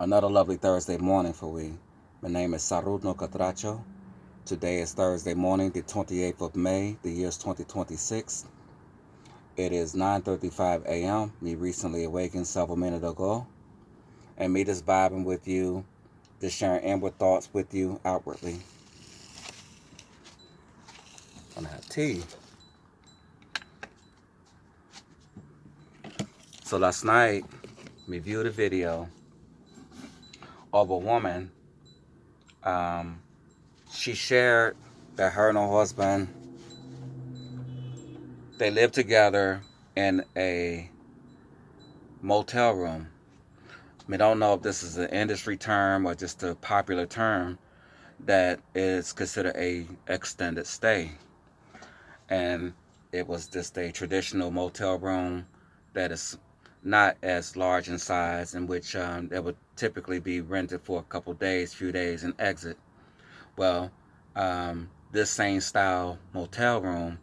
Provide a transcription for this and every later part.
Another lovely Thursday morning for we. My name is Sarud No Catracho. Today is Thursday morning, the 28th of May, the year is 2026. It is 9:35 a.m. Me recently awakened several minutes ago. And me just vibing with you, just sharing inward thoughts with you outwardly. I'm gonna have tea. So last night, me viewed a video of a woman. Um, she shared that her and her husband, they live together in a motel room. We don't know if this is an industry term or just a popular term that is considered a extended stay. And it was just a traditional motel room that is not as large in size, in which it would typically be rented for a couple days, few days, and exit. Well, this same style motel room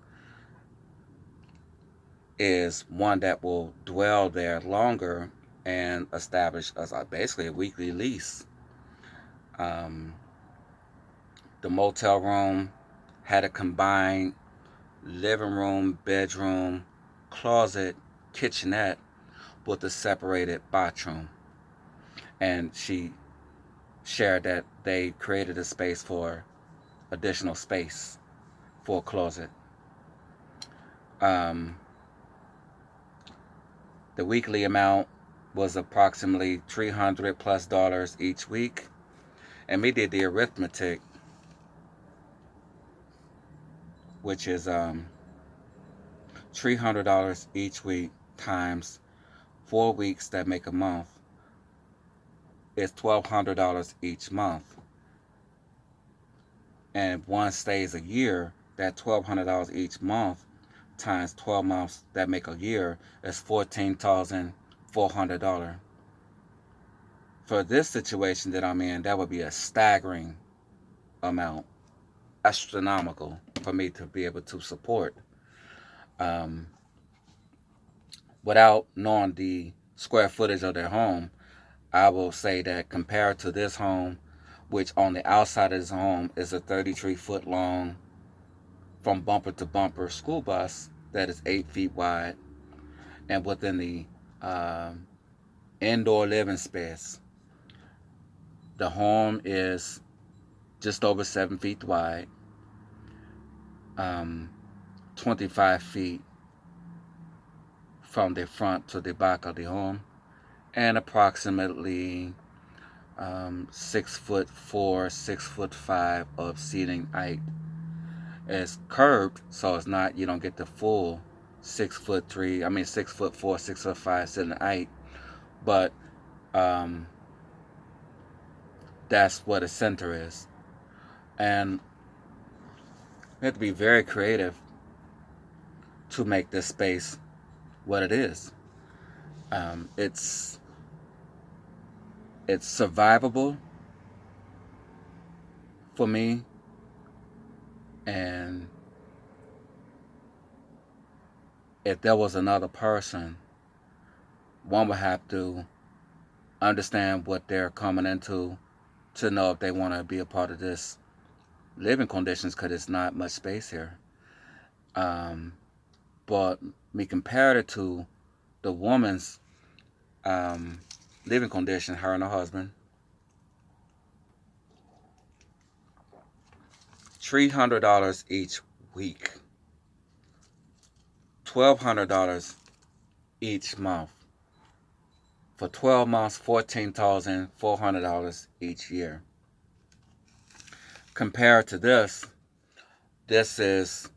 is one that will dwell there longer and establish as basically a weekly lease. Um, the motel room had a combined living room, bedroom, closet, kitchenette with a separated bathroom. And she shared that they created a space for additional space for a closet. Um, the weekly amount was approximately $300+ each week. And we did the arithmetic, which is $300 each week times 4 weeks that make a month is $1,200 each month. And if one stays a year, that $1,200 each month times 12 months that make a year is $14,400. For this situation that I'm in, that would be a staggering amount, astronomical for me to be able to support. Um, Without knowing the square footage of their home, I will say that compared to this home, which on the outside of this home is a 33-foot long, from bumper to bumper school bus that is 8 feet wide, and within the indoor living space, the home is just over 7 feet wide, 25 feet from the front to the back of the home, and approximately 6'4", 6'5" of seating height. It's curved, so it's not, you don't get the full 6'3", 6'4", 6'5" seating height, but that's what a center is. And we have to be very creative to make this space what it is. It's survivable for me, and if there was another person, one would have to understand what they're coming into to know if they want to be a part of this living conditions, because it's not much space here. But me compared it to the woman's living condition, her and her husband, $300 each week, $1,200 each month. For 12 months, $14,400 each year. Compared to this is,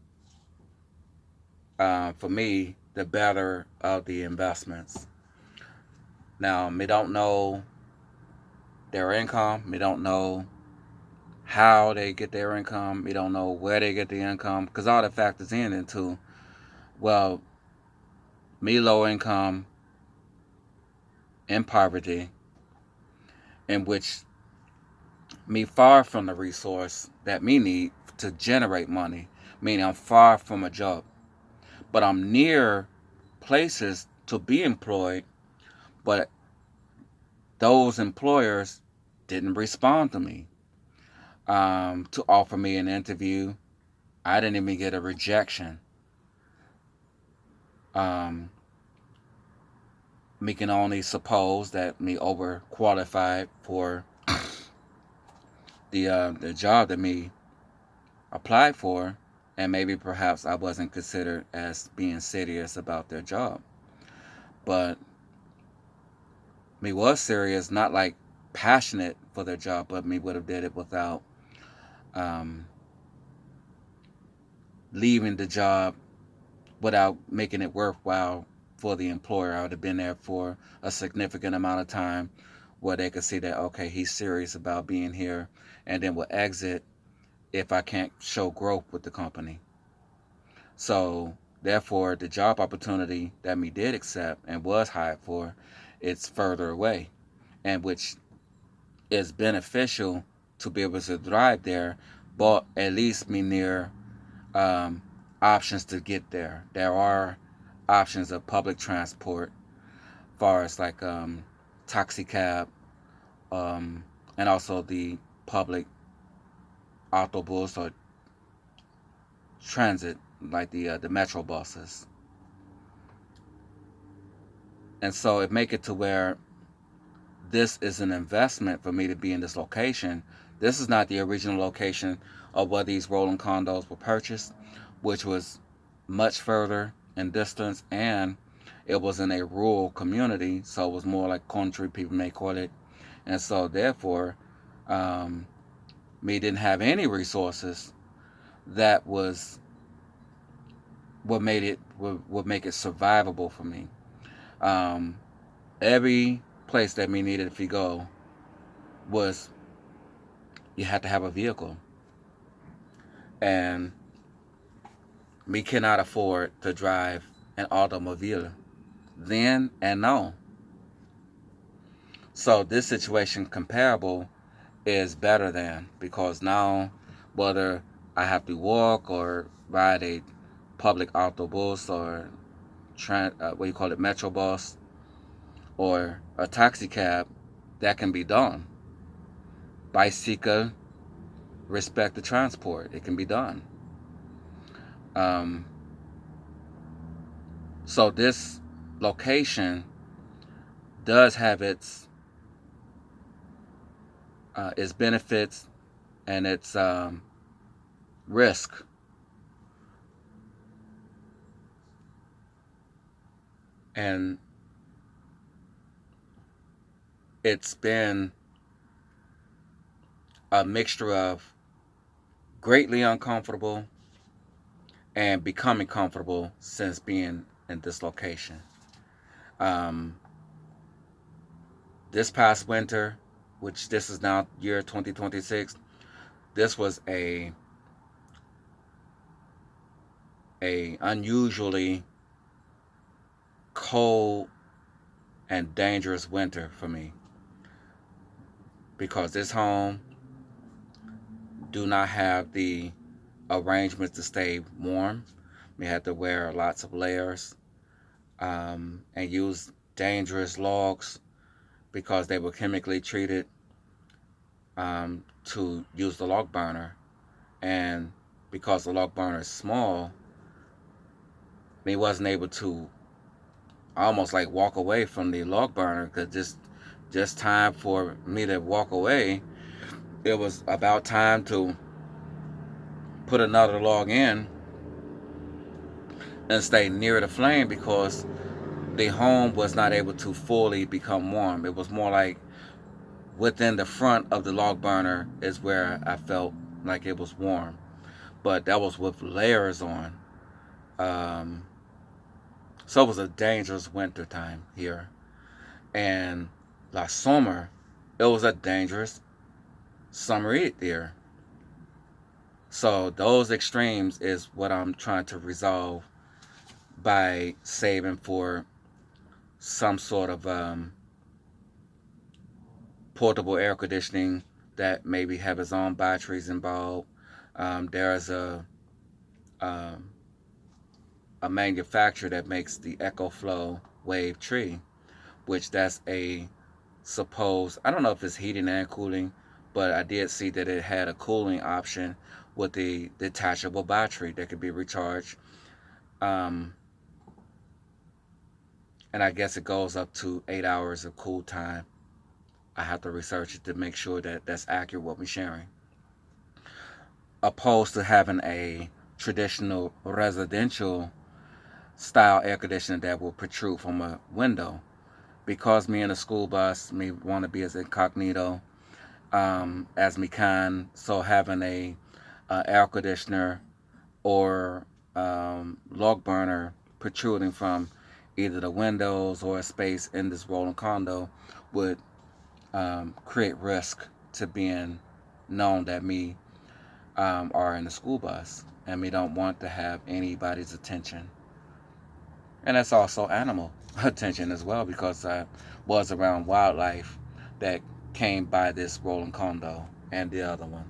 for me, the better of the investments. Now, we don't know their income. We don't know how they get their income. We don't know where they get the income, because all that factors into, well, me low income, in poverty, in which me far from the resource that me need to generate money, meaning I'm far from a job, but I'm near places to be employed, but those employers didn't respond to me to offer me an interview. I didn't even get a rejection. Um, me can only suppose that me overqualified for the job that me applied for, and maybe perhaps I wasn't considered as being serious about their job. But me was serious, not like passionate for their job, but me would have did it without um, leaving the job without making it worthwhile for the employer. I would have been there for a significant amount of time where they could see that, okay, he's serious about being here, and then will exit if I can't show growth with the company. So therefore, the job opportunity that me did accept and was hired for, it's further away, and which is beneficial to be able to thrive there, but at least me near um, options to get there. There are options of public transport, far as like taxi cab, um, and also the public autobus or transit, like the metro buses. And so it make it to where this is an investment for me to be in this location. This is not the original location of where these rolling condos were purchased, which was much further in distance, and it was in a rural community, so it was more like country, people may call it. And so therefore, um, me didn't have any resources that was what make it survivable for me. Um, every place that me needed to go was you had to have a vehicle, and me cannot afford to drive an automobile then and now. So this situation comparable is better than, because now whether I have to walk or ride a public autobus or what you call it, metro bus or a taxi cab, that can be done. Bicycle, respect the transport, it can be done. Um, so this location does have its benefits and its risk, and it's been a mixture of greatly uncomfortable and becoming comfortable since being in this location. Um, this past winter, which this is now year 2026, this was a unusually cold and dangerous winter for me, because this home do not have the arrangements to stay warm. We had to wear lots of layers and use dangerous logs because they were chemically treated to use the log burner. And because the log burner is small, we wasn't able to almost like walk away from the log burner, because just time for me to walk away, it was about time to put another log in and stay near the flame, because the home was not able to fully become warm. It was more like within the front of the log burner is where I felt like it was warm, but that was with layers on. Um, so it was a dangerous winter time here, and last summer it was a dangerous summer heat there. So those extremes is what I'm trying to resolve by saving for some sort of portable air conditioning that maybe have its own batteries involved. There's um, a manufacturer that makes the EcoFlow Wave Tree, which that's a suppose, I don't know if it's heating and cooling, but I did see that it had a cooling option with the detachable battery that could be recharged. Um, and I guess it goes up to 8 hours of cool time. I have to research it to make sure that that's accurate what we're sharing. Opposed to having a traditional residential style air conditioner that will protrude from a window. Because me in a school bus, me want to be as incognito as me can. So having a air conditioner or log burner protruding from either the windows or a space in this rolling condo would create risk to being known that me are in the school bus, and me don't want to have anybody's attention. And that's also animal attention as well, because I was around wildlife that came by this rolling condo and the other one.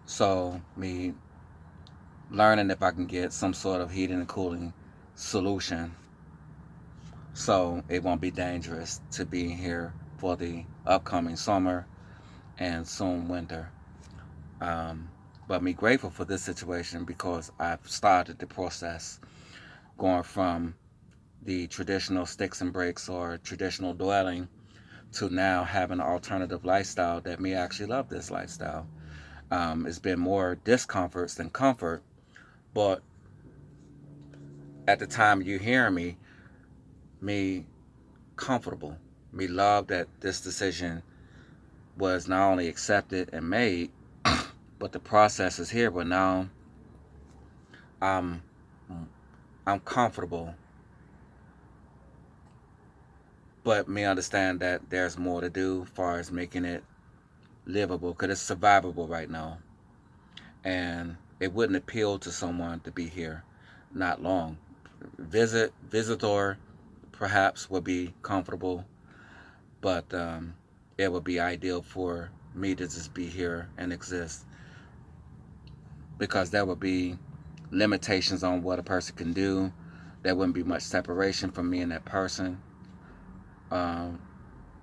So me learning if I can get some sort of heating and cooling solution so it won't be dangerous to be here for the upcoming summer and soon winter. Um, but me grateful for this situation because I've started the process going from the traditional sticks and bricks or traditional dwelling to now having an alternative lifestyle that me actually love this lifestyle. It's been more discomforts than comfort, but at the time you hearing me comfortable. Me love that this decision was not only accepted and made, but the process is here. But now I'm I'm comfortable, but me understand that there's more to do as far as making it livable, because it's survivable right now, and it wouldn't appeal to someone to be here not long. Visitor perhaps would be comfortable, but it would be ideal for me to just be here and exist, because there would be limitations on what a person can do. There wouldn't be much separation from me and that person. Um,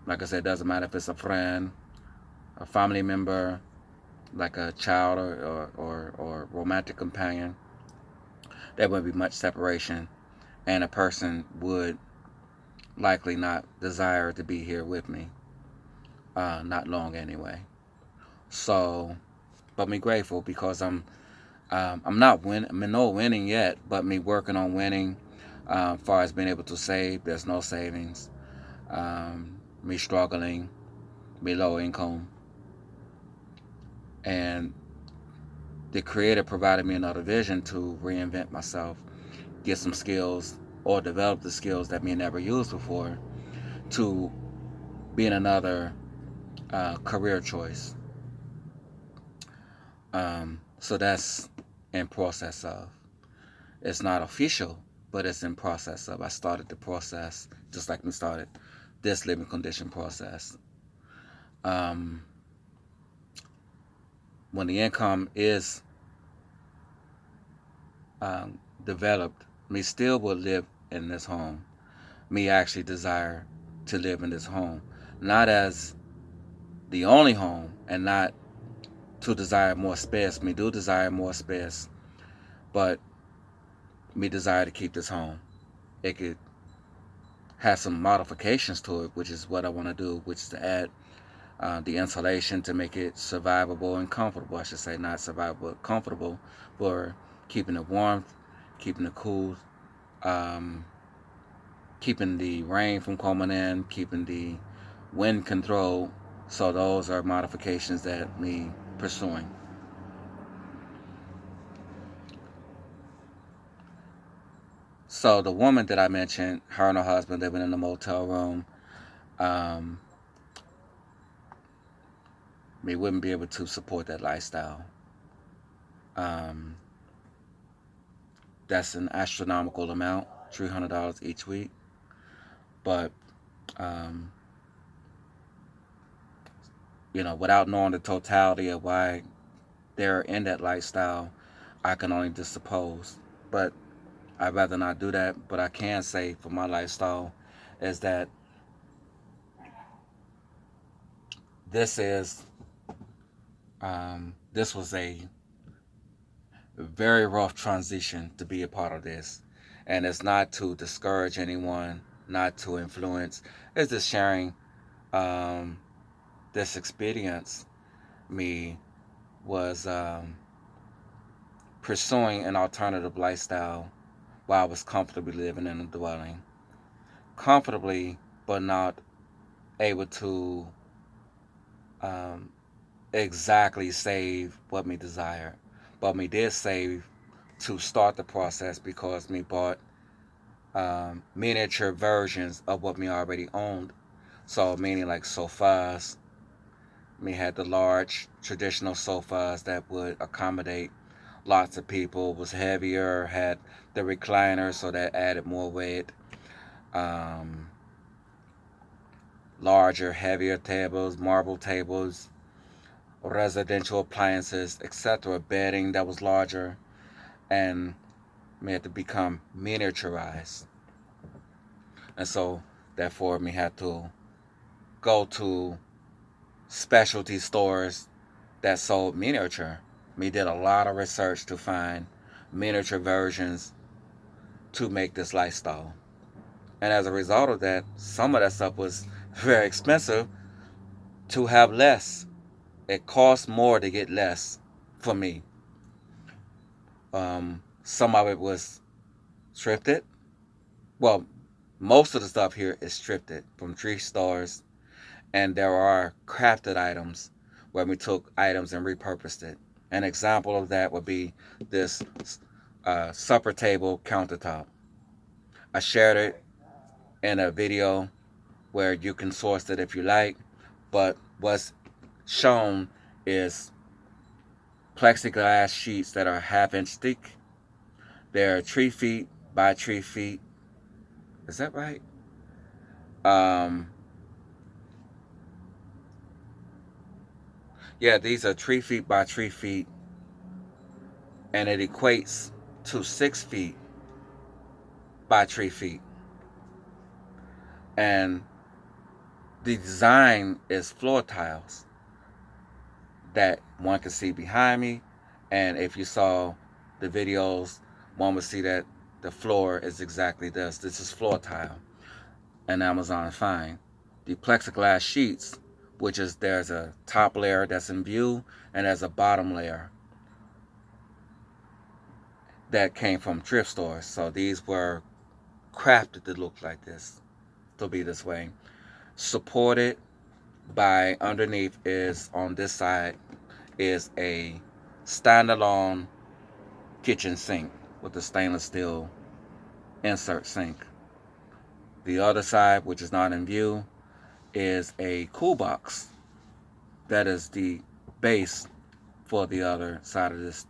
like I said, it doesn't matter if it's a friend, a family member, like a child or romantic companion. There wouldn't be much separation, and a person would likely not desire to be here with me. Not long anyway. So, but me grateful because I'm not I'm no winning yet, but me working on winning. As far as being able to save, there's no savings. Me struggling, me low income, and the creator provided me another vision to reinvent myself, get some skills, or develop the skills that me never used before to be in another career choice. So that's in process of. It's not official, but it's in process of. I started the process just like we started this living condition process. Um, when the income is developed, me still will live in this home. Me actually desire to live in this home, not as the only home, and not to desire more space. Me do desire more space, but me desire to keep this home. It could have some modifications to it, which is what I want to do, which is to add the insulation to make it survivable and comfortable. I should say not survivable, but comfortable for keeping it warm, keeping it cool, um, keeping the rain from coming in, keeping the wind control. So those are modifications that me pursuing. So the woman that I mentioned, her and her husband living in a motel room, um, we wouldn't be able to support that lifestyle. Um, that's an astronomical amount, $300 each week. But um, without knowing the totality of why they're in that lifestyle, I can only just suppose. But I'd rather not do that, but I can say for my lifestyle is that this is this was a very rough transition to be a part of this, and it's not to discourage anyone, not to influence. It's just sharing um, this experience. Me was pursuing an alternative lifestyle while I was comfortably living in a dwelling, comfortably, but not able to um, exactly save what me desired. But me did save to start the process because me bought miniature versions of what me already owned. So meaning like sofas. Me had the large traditional sofas that would accommodate lots of people. Was heavier. Had the recliner, so that added more weight. Um, Larger, heavier tables, marble tables, residential appliances, etc. Bedding that was larger, and me had to become miniaturized. And so, therefore, me had to go to specialty stores that sold miniature. Me did a lot of research to find miniature versions to make this lifestyle. And as a result of that, some of that stuff was very expensive to have less. It cost more to get less for me. Some of it was thrifted. Well, most of the stuff here is thrifted from thrift stores, and there are crafted items where we took items and repurposed it. An example of that would be this supper table countertop. I shared it in a video where you can source it if you like, but what's shown is plexiglass sheets that are half-inch thick. They're 3 feet by 3 feet. Is that right? Um, yeah, these are 3 feet by 3 feet, and it equates to 6 feet by 3 feet. And the design is floor tiles that one can see behind me. And if you saw the videos, one would see that the floor is exactly this. This is floor tile, and Amazon Fine. The plexiglass sheets, which is there's a top layer that's in view, and there's a bottom layer that came from thrift stores. So these were crafted to look like this, to be this way. Supported by underneath is on this side is a standalone kitchen sink with a stainless steel insert sink. The other side, which is not in view, is a cool box. That is the base for the other side of this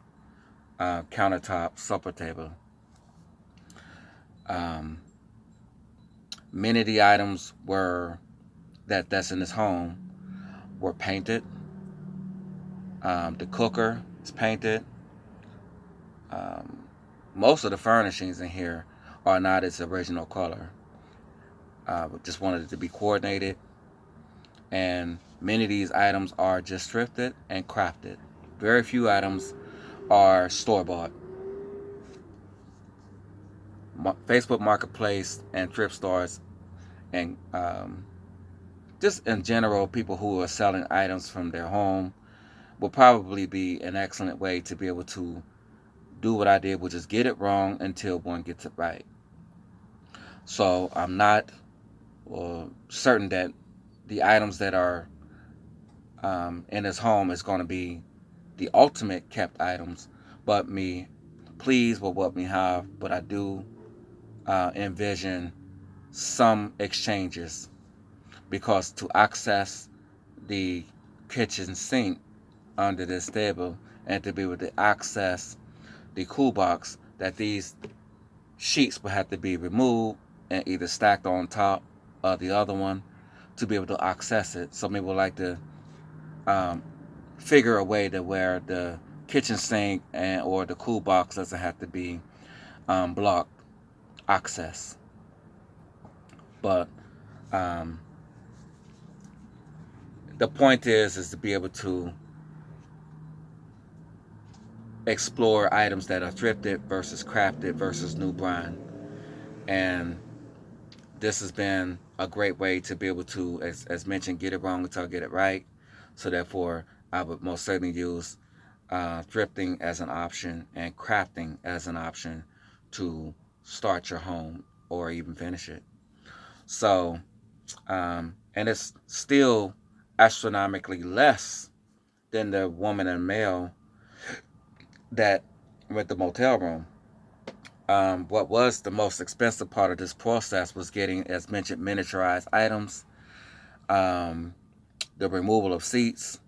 countertop supper table. Um, Many of the items were that's in this home were painted. The cooker is painted. Um, Most of the furnishings in here are not its original color. Just wanted it to be coordinated, and many of these items are just thrifted and crafted. Very few items are store-bought. Facebook Marketplace and thrift stores, and just in general, people who are selling items from their home will probably be an excellent way to be able to do what I did, which is get it wrong until one gets it right. So I'm not certain that the items that are in his home is going to be the ultimate kept items, but me pleased with what we have. But I do envision some exchanges, because to access the kitchen sink under this table and to be able to access the cool box, that these sheets will have to be removed and either stacked on top of the other one to be able to access it. Some people like to um, figure a way to where the kitchen sink and or the cool box doesn't have to be blocked. access. But um, the point is to be able to explore items that are thrifted versus crafted versus new brand. And this has been a great way to be able to, as mentioned, get it wrong until I get it right. So therefore, I would most certainly use thrifting as an option and crafting as an option to start your home or even finish it. So, and it's still astronomically less than the woman and male that with the motel room. What was the most expensive part of this process was getting, as mentioned, miniaturized items, um, the removal of seats,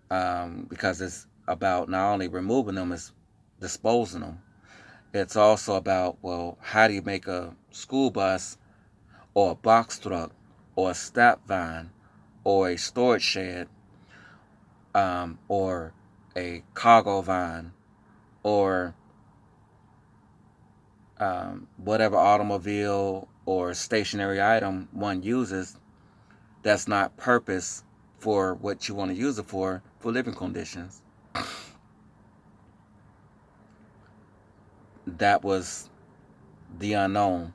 because it's about not only removing them, it's disposing them. It's also about, well, how do you make a school bus or a box truck or a step van or a storage shed, or a cargo van or whatever automobile or stationary item one uses that's not purpose for what you want to use it for living conditions. That was the unknown,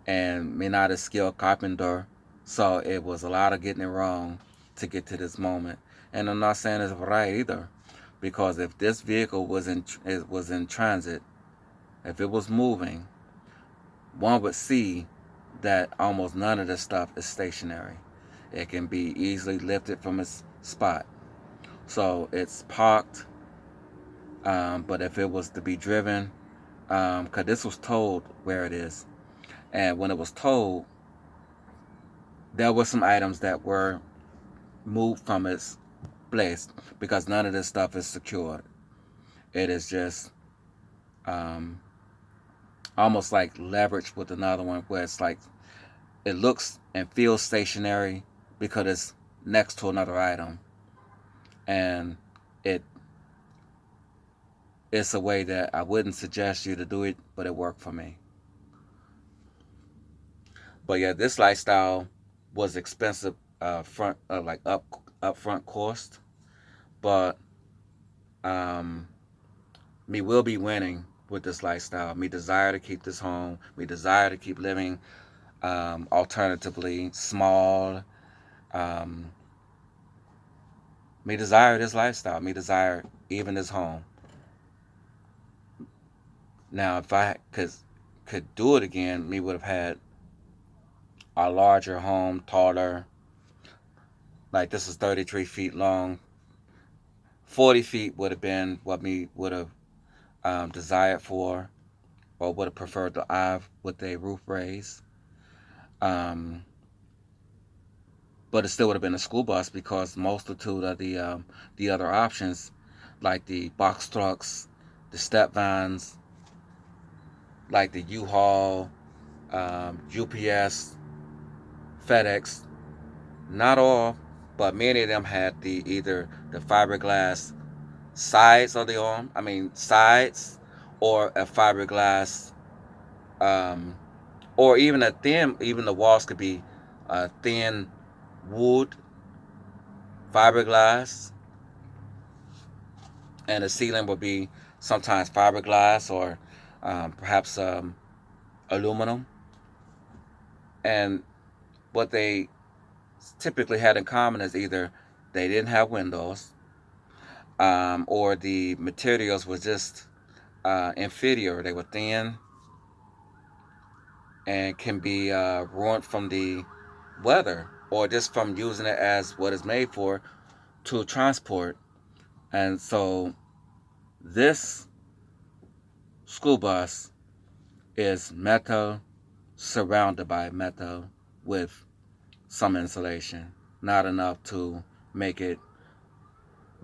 and me not a skilled carpenter, so it was a lot of getting it wrong to get to this moment. And I'm not saying it's right either, because if this vehicle was in transit, if it was moving, one would see that almost none of this stuff is stationary. It can be easily lifted from its spot. So it's parked, but if it was to be driven, because this was told where it is, and when it was told, there were some items that were moved from its place because none of this stuff is secured. It is just um, almost like leverage with another one, where it's like it looks and feels stationary because it's next to another item, and it it's a way that I wouldn't suggest you to do it, but it worked for me. But yeah, this lifestyle was expensive, front like upfront cost, but um, me will be winning with this lifestyle. Me desire to keep this home. Me desire to keep living alternatively small. Um, me desire this lifestyle. Me desire even this home. Now, if I could do it again, me would have had a larger home, taller. Like this is 33 feet long. 40 feet would have been what me would have desired for, or would have preferred to have with a roof raise. Um, but it still would have been a school bus because multitude of the other options, like the box trucks, the step vans, like the U-Haul, UPS, FedEx, not all, but many of them had the either the fiberglass sides of the arm, I mean sides, or a fiberglass, um, or even a thin, even the walls could be thin wood fiberglass, and the ceiling would be sometimes fiberglass or perhaps aluminum. And what they typically had in common is either they didn't have windows, or the materials were just inferior. They were thin and can be ruined from the weather or just from using it as what it's made for to transport. And so this school bus is metal surrounded by metal with some insulation. Not enough to make it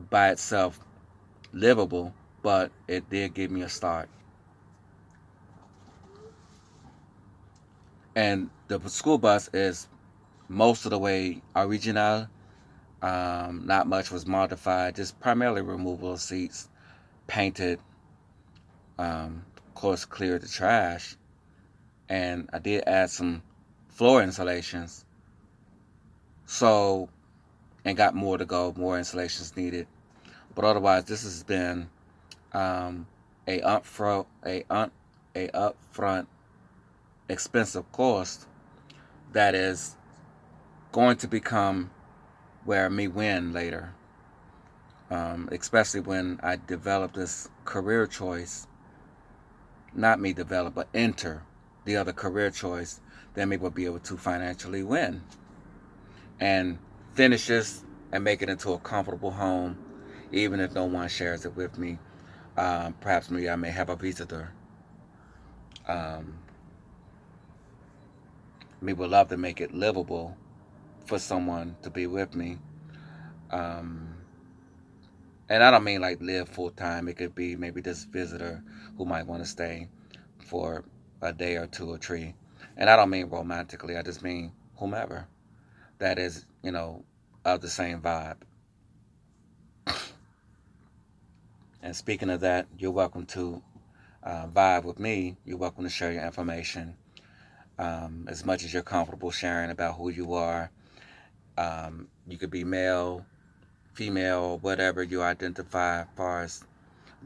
by itself livable, but it did give me a start. And the school bus is most of the way original. Not much was modified, just primarily removal of seats, painted, of course, cleared the trash. and I did add some floor insulations. So, and got more to go, more installations needed. But otherwise, this has been um, a upfront expensive cost that is going to become where me win later. Especially when I develop this career choice, not me develop, but enter the other career choice, then me will be able to financially win and finish this and make it into a comfortable home, even if no one shares it with me. Perhaps maybe I may have a visitor. Um, me would love to make it livable for someone to be with me. Um, and I don't mean like live full time. It could be maybe this visitor who might want to stay for a day or two or three. And I don't mean romantically. I just mean whomever that is, of the same vibe. And speaking of that, you're welcome to vibe with me. You're welcome to share your information as much as you're comfortable sharing about who you are. You could be male, female, whatever you identify as far as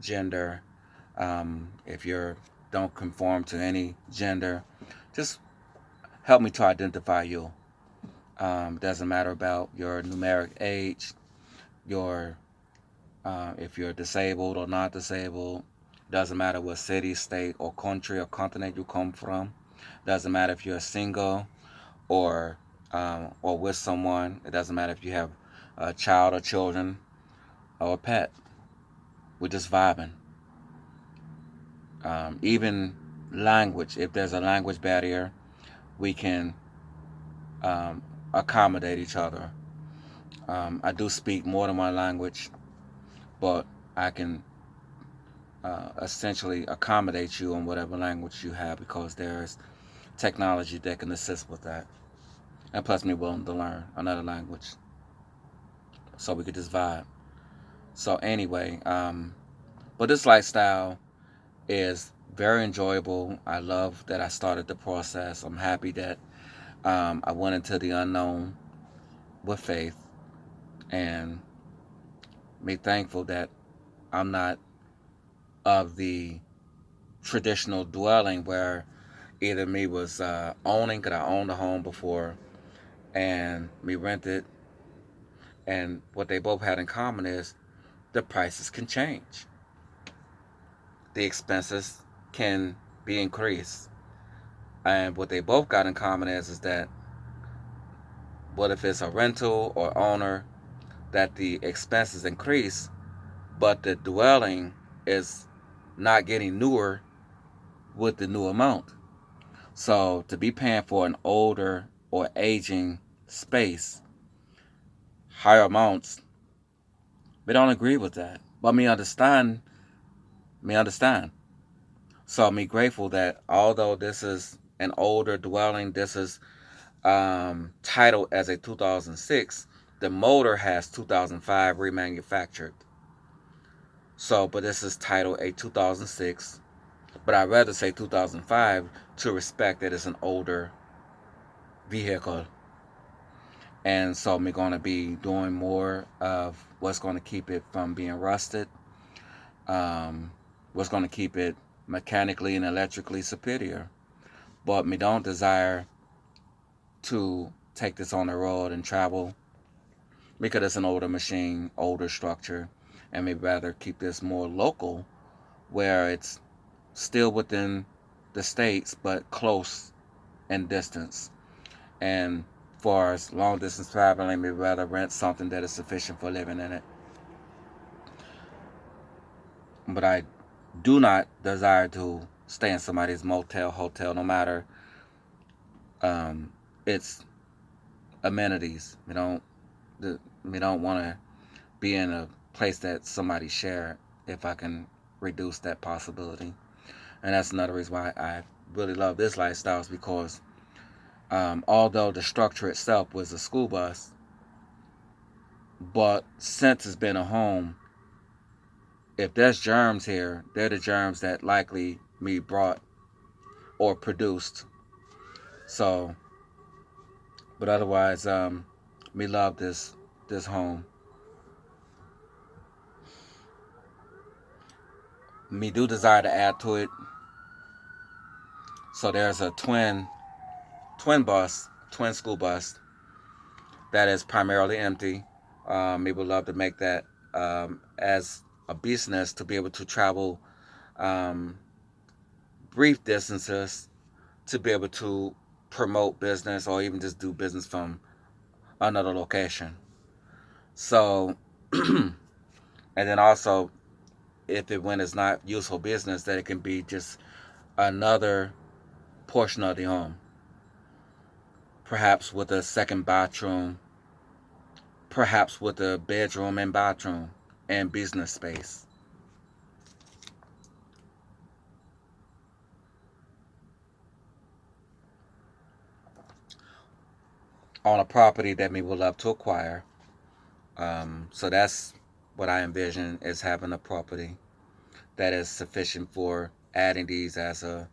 gender. If you don't conform to any gender, just help me to identify you. Doesn't matter about your numeric age, your if you're disabled or not disabled. Doesn't matter what city, state, or country or continent you come from. Doesn't matter if you're single or with someone. It doesn't matter if you have a child or children or a pet. We're just vibing. Even language. If there's a language barrier, we can um, accommodate each other. I do speak more than one language, but I can essentially accommodate you in whatever language you have because there's technology that can assist with that. And plus, me willing to learn another language so we could just vibe. So anyway, but this lifestyle is very enjoyable. I love that I started the process. I'm happy that I went into the unknown with faith, and me thankful that I'm not of the traditional dwelling where either me was owning, because I owned a home before, and me rented, and what they both had in common is the prices can change. The expenses can be increased. And what they both got in common is that what if it's a rental or owner that the expenses increase, but the dwelling is not getting newer with the new amount. So to be paying for an older or aging space, higher amounts, we don't agree with that. But me understand. So me grateful that although this is an older dwelling, this is titled as a 2006, the motor has 2005 remanufactured. So, but this is titled a 2006, but I'd rather say 2005 to respect that it's an older vehicle. And so I'm going to be doing more of what's going to keep it from being rusted, um, what's going to keep it mechanically and electrically superior. But me don't desire to take this on the road and travel because it's an older machine, older structure, and maybe rather keep this more local where it's still within the states but close in distance. And for as long distance traveling, maybe rather rent something that is sufficient for living in it. But I do not desire to stay in somebody's motel, hotel, no matter its amenities. We don't want to be in a place that somebody share if I can reduce that possibility. And that's another reason why I really love this lifestyle is because although the structure itself was a school bus, but since it's been a home, if there's germs here, they're the germs that likely me brought or produced So, but otherwise, me love this home. Me do desire to add to it. So there's a twin school bus that is primarily empty. We would love to make that as a business to be able to travel um, brief distances to be able to promote business or even just do business from another location. So, and then also, if it when it's not useful business, that it can be just another portion of the home, perhaps with a second bathroom, perhaps with a bedroom and bathroom and business space on a property that we would love to acquire. So that's what I envision is having a property that is sufficient for adding these as a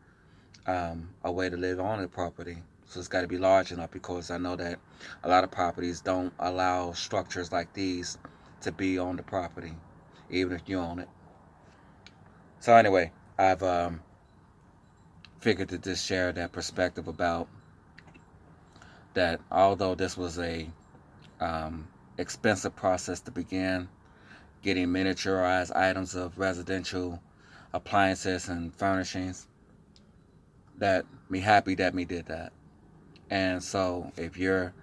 way to live on the property. So it's got to be large enough because I know that a lot of properties don't allow structures like these to be on the property, even if you own it. So anyway, I've figured to just share that perspective about that. Although this was a expensive process to begin, getting miniaturized items of residential appliances and furnishings, that me happy that me did that. And so if you're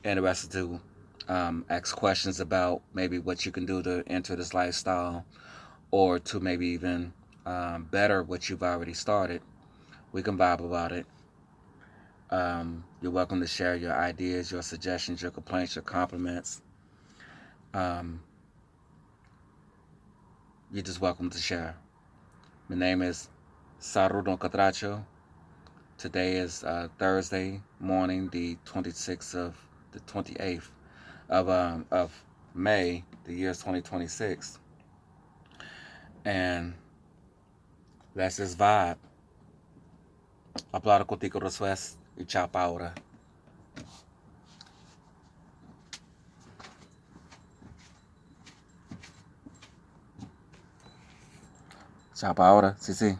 interested to ask questions about maybe what you can do to enter this lifestyle or to maybe even better what you've already started, we can vibe about it. You're welcome to share your ideas, your suggestions, your complaints, your compliments. Um, you're just welcome to share. My name is Sarudo Catracho. Today is Thursday morning, the 26th of the 28th of May, the year is 2026, and let's just vibe. Hablar contigo después y chao pa ahora. Chao pa ahora, sí, sí.